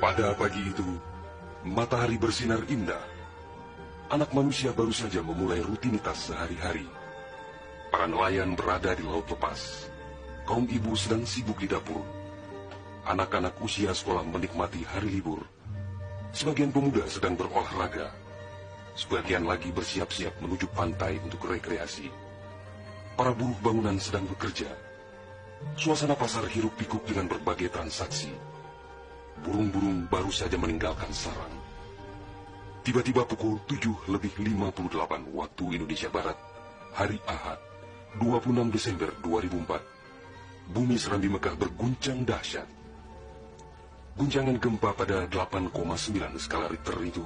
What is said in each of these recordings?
Pada pagi itu, matahari bersinar indah. Anak manusia baru saja memulai rutinitas sehari-hari. Para nelayan berada di laut lepas. Kaum ibu sedang sibuk di dapur. Anak-anak usia sekolah menikmati hari libur. Sebagian pemuda sedang berolahraga. Sebagian lagi bersiap-siap menuju pantai untuk rekreasi. Para buruh bangunan sedang bekerja. Suasana pasar hiruk-pikuk dengan berbagai transaksi. Burung-burung baru saja meninggalkan sarang. Tiba-tiba pukul 7:58 waktu Indonesia Barat, hari Ahad, 26 Desember 2004, bumi Serambi Mekah berguncang dahsyat. Guncangan gempa pada 8,9 skala Richter itu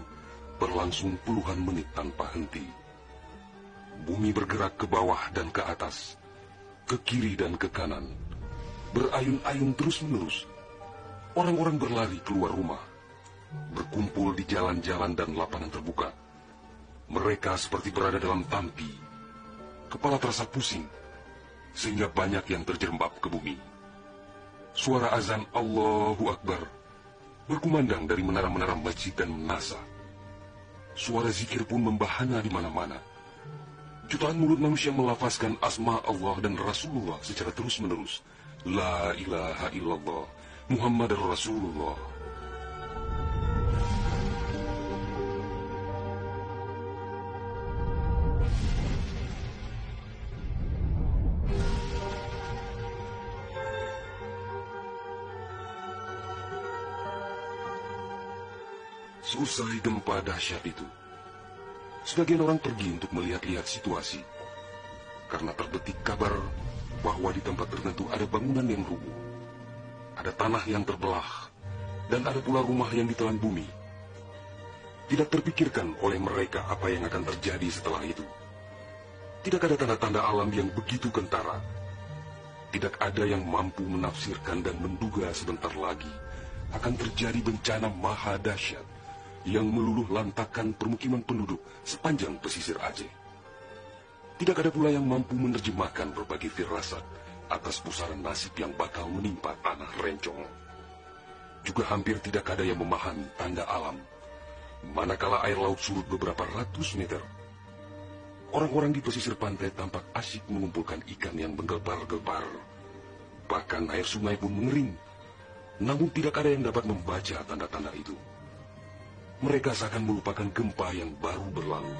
berlangsung puluhan menit tanpa henti. Bumi bergerak ke bawah dan ke atas, ke kiri dan ke kanan, berayun-ayun terus-menerus. Orang-orang berlari keluar rumah, berkumpul di jalan-jalan dan lapangan terbuka. Mereka seperti berada dalam tampi. Kepala terasa pusing, sehingga banyak yang terjerembab ke bumi. Suara azan Allahu Akbar berkumandang dari menara-menara masjid dan menasa. Suara zikir pun membahana di mana-mana. Jutaan mulut manusia melafazkan asma Allah dan Rasulullah secara terus-menerus. La ilaha illallah, Muhammad Rasulullah. Seusai gempa dahsyat itu, sebagian orang pergi untuk melihat-lihat situasi. Karena terbetik kabar bahwa di tempat tertentu ada bangunan yang rubuh, ada tanah yang terbelah, dan ada pula rumah yang ditelan bumi. Tidak terpikirkan oleh mereka apa yang akan terjadi setelah itu. Tidak ada tanda-tanda alam yang begitu kentara. Tidak ada yang mampu menafsirkan dan menduga sebentar lagi akan terjadi bencana maha dahsyat yang meluluh lantakkan permukiman penduduk sepanjang pesisir Aceh. Tidak ada pula yang mampu menerjemahkan berbagai firasat atas pusaran nasib yang bakal menimpa tanah rencong. Juga hampir tidak ada yang memahami tanda alam, manakala air laut surut beberapa ratus meter. Orang-orang di pesisir pantai tampak asyik mengumpulkan ikan yang menggelbar-gelbar. Bahkan air sungai pun mengering. Namun tidak ada yang dapat membaca tanda-tanda itu. Mereka seakan melupakan gempa yang baru berlalu.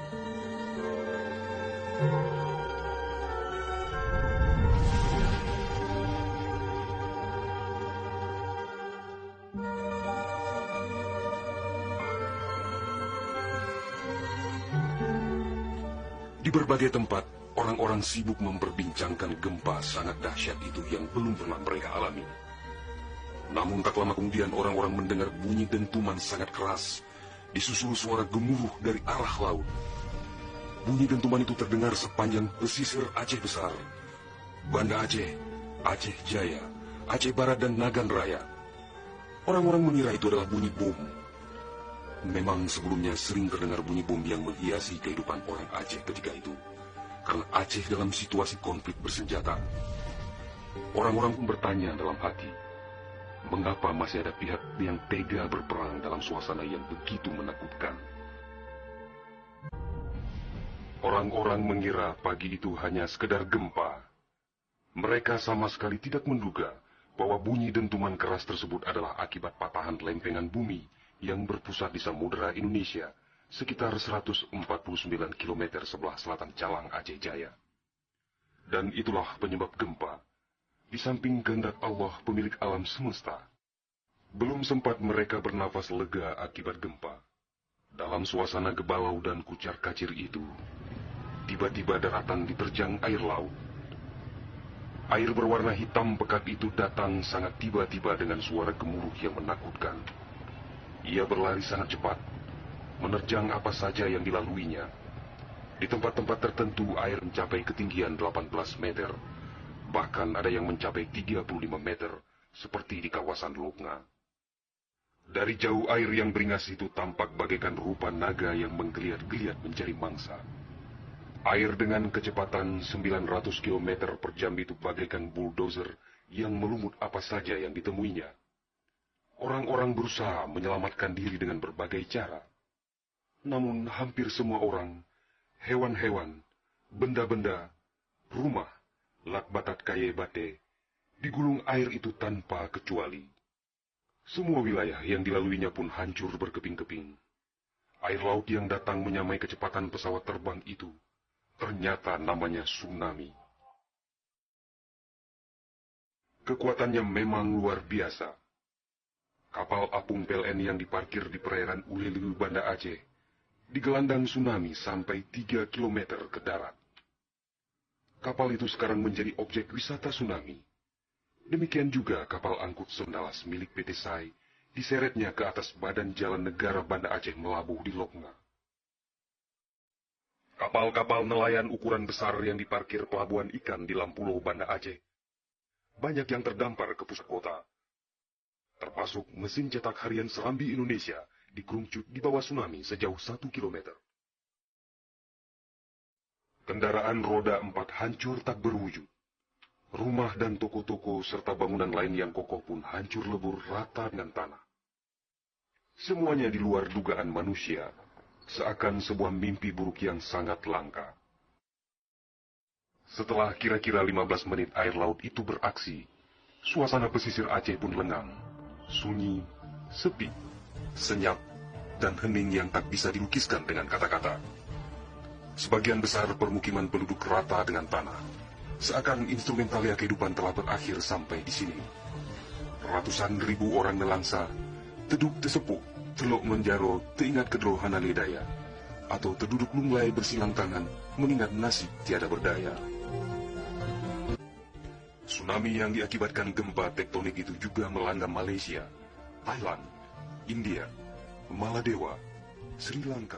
Di berbagai tempat, orang-orang sibuk memperbincangkan gempa sangat dahsyat itu yang belum pernah mereka alami. Namun tak lama kemudian orang-orang mendengar bunyi dentuman sangat keras, disusul suara gemuruh dari arah laut. Bunyi dentuman itu terdengar sepanjang pesisir Aceh Besar, Banda Aceh, Aceh Jaya, Aceh Barat dan Nagan Raya. Orang-orang mengira itu adalah bunyi bom. Memang sebelumnya sering terdengar bunyi bom yang menghiasi kehidupan orang Aceh ketika itu, karena Aceh dalam situasi konflik bersenjata. Orang-orang pun bertanya dalam hati, mengapa masih ada pihak yang tega berperang dalam suasana yang begitu menakutkan? Orang-orang mengira pagi itu hanya sekedar gempa. Mereka sama sekali tidak menduga bahwa bunyi dentuman keras tersebut adalah akibat patahan lempengan bumi yang berpusat di Samudera Indonesia, sekitar 149 km sebelah selatan Calang Aceh Jaya. Dan itulah penyebab gempa. Di samping kehendak Allah pemilik alam semesta, belum sempat mereka bernafas lega akibat gempa. Dalam suasana gebalau dan kucar-kacir itu, tiba-tiba daratan diterjang air laut. Air berwarna hitam pekat itu datang sangat tiba-tiba dengan suara gemuruh yang menakutkan. Ia berlari sangat cepat, menerjang apa saja yang dilaluinya. Di tempat-tempat tertentu air mencapai ketinggian 18 meter. Bahkan ada yang mencapai 35 meter, seperti di kawasan Lokna. Dari jauh air yang beringas itu tampak bagaikan rupa naga yang menggeliat-geliat mencari mangsa. Air dengan kecepatan 900 km per jam itu bagaikan bulldozer yang melumut apa saja yang ditemuinya. Orang-orang berusaha menyelamatkan diri dengan berbagai cara. Namun hampir semua orang, hewan-hewan, benda-benda, rumah, lakbatat kaye bate, digulung air itu tanpa kecuali. Semua wilayah yang dilaluinya pun hancur berkeping-keping. Air laut yang datang menyamai kecepatan pesawat terbang itu, ternyata namanya tsunami. Kekuatannya memang luar biasa. Kapal apung PLN yang diparkir di perairan Ulelu, Banda Aceh, digelandang tsunami sampai 3 km ke darat. Kapal itu sekarang menjadi objek wisata tsunami. Demikian juga kapal angkut Sondalas milik PT SAI diseretnya ke atas badan jalan negara Banda Aceh melabuh di Lokna. Kapal-kapal nelayan ukuran besar yang diparkir pelabuhan ikan di Lampulo, Banda Aceh, banyak yang terdampar ke pusat kota. Termasuk mesin cetak harian Serambi Indonesia dikerungcut di bawah tsunami sejauh 1 km. Kendaraan roda 4 hancur tak berwujud. Rumah dan toko-toko serta bangunan lain yang kokoh pun hancur lebur rata dengan tanah. Semuanya di luar dugaan manusia, seakan sebuah mimpi buruk yang sangat langka. Setelah kira-kira 15 menit air laut itu beraksi, suasana pesisir Aceh pun lengang, sunyi, sepi, senyap, dan hening yang tak bisa dilukiskan dengan kata-kata. Sebagian besar permukiman penduduk rata dengan tanah, seakan instrumentalia kehidupan telah berakhir sampai di sini. Ratusan ribu orang nelangsa, teduk tesepuh, celok menjaro, teingat kedrohana ledaya, atau terduduk lunglai bersilang tangan, mengingat nasib tiada berdaya. Tsunami yang diakibatkan gempa tektonik itu juga melanda Malaysia, Thailand, India, Maladewa, Sri Lanka,